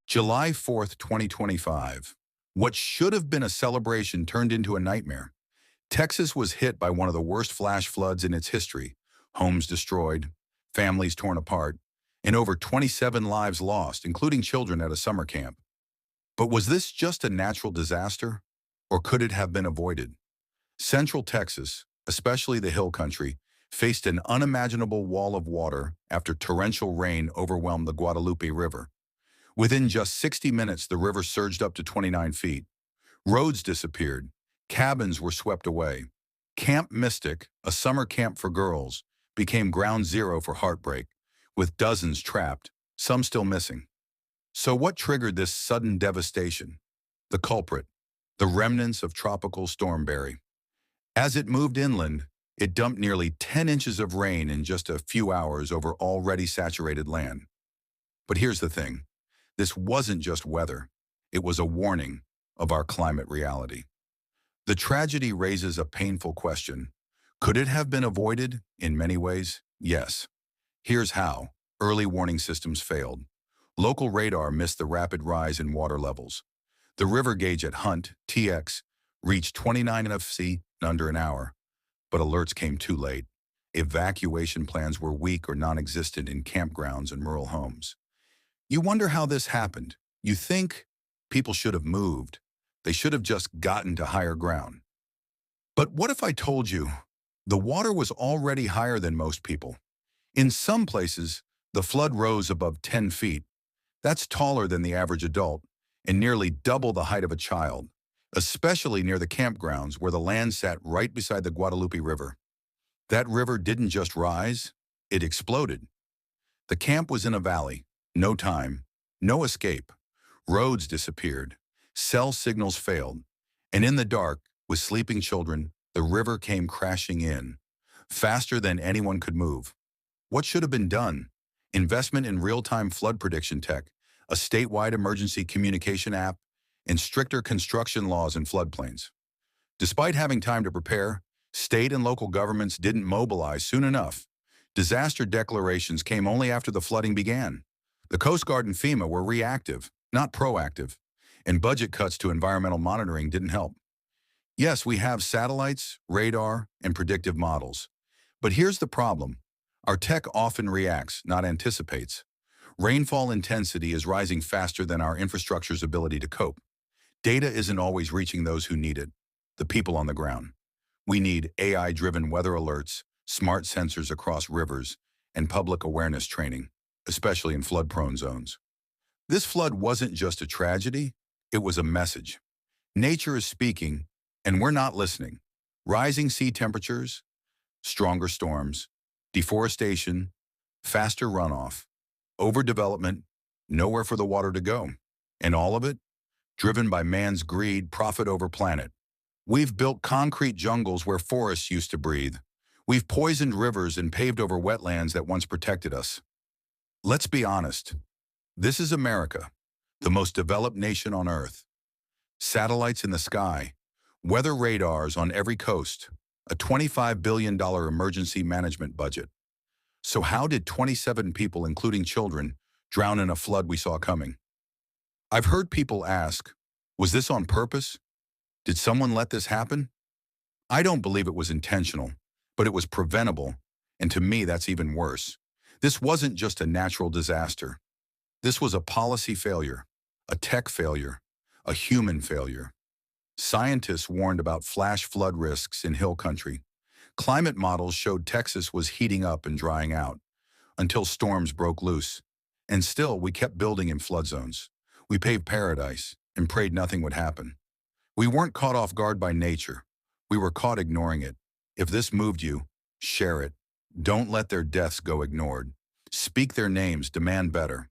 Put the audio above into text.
July 4th, 2025. What should have been a celebration turned into a nightmare. Texas was hit by one of the worst flash floods in its history. Homes destroyed, families torn apart, and over 27 lives lost, including children at a summer camp. But was this just a natural disaster, or could it have been avoided? Central Texas, especially the hill country, faced an unimaginable wall of water after torrential rain overwhelmed the Guadalupe River. Within just 60 minutes, the river surged up to 29 feet. Roads disappeared. Cabins were swept away. Camp Mystic, a summer camp for girls, became ground zero for heartbreak, with dozens trapped, some still missing. So what triggered this sudden devastation? The culprit, the remnants of Tropical Storm Barry. As it moved inland, it dumped nearly 10 inches of rain in just a few hours over already saturated land. But here's the thing. This wasn't just weather. It was a warning of our climate reality. The tragedy raises a painful question. Could it have been avoided? In many ways, yes. Here's how. Early warning systems failed. Local radar missed the rapid rise in water levels. The river gauge at Hunt, TX, reached 29 feet in under an hour, but alerts came too late. Evacuation plans were weak or non-existent in campgrounds and rural homes. You wonder how this happened. You think people should have moved. They should have just gotten to higher ground. But what if I told you the water was already higher than most people? In some places, the flood rose above 10 feet. That's taller than the average adult and nearly double the height of a child, especially near the campgrounds where the land sat right beside the Guadalupe River. That river didn't just rise, it exploded. The camp was in a valley. No time, no escape. Roads disappeared. Cell signals failed. And in the dark, with sleeping children, the river came crashing in, faster than anyone could move. What should have been done? Investment in real-time flood prediction tech, a statewide emergency communication app, and stricter construction laws in floodplains. Despite having time to prepare, state and local governments didn't mobilize soon enough. Disaster declarations came only after the flooding began. The Coast Guard and FEMA were reactive, not proactive, and budget cuts to environmental monitoring didn't help. Yes, we have satellites, radar, and predictive models. But here's the problem. Our tech often reacts, not anticipates. Rainfall intensity is rising faster than our infrastructure's ability to cope. Data isn't always reaching those who need it, the people on the ground. We need AI-driven weather alerts, smart sensors across rivers, and public awareness training, especially in flood-prone zones. This flood wasn't just a tragedy, it was a message. Nature is speaking, and we're not listening. Rising sea temperatures, stronger storms, deforestation, faster runoff, overdevelopment, nowhere for the water to go. And all of it, driven by man's greed, profit over planet. We've built concrete jungles where forests used to breathe. We've poisoned rivers and paved over wetlands that once protected us. Let's be honest. This is America, the most developed nation on Earth. Satellites in the sky, weather radars on every coast, a $25 billion emergency management budget. So how did 27 people, including children, drown in a flood we saw coming? I've heard people ask, was this on purpose? Did someone let this happen? I don't believe it was intentional, but it was preventable, and to me that's even worse. This wasn't just a natural disaster. This was a policy failure, a tech failure, a human failure. Scientists warned about flash flood risks in hill country. Climate models showed Texas was heating up and drying out until storms broke loose. And still, we kept building in flood zones. We paved paradise and prayed nothing would happen. We weren't caught off guard by nature. We were caught ignoring it. If this moved you, share it. Don't let their deaths go ignored. Speak their names, demand better.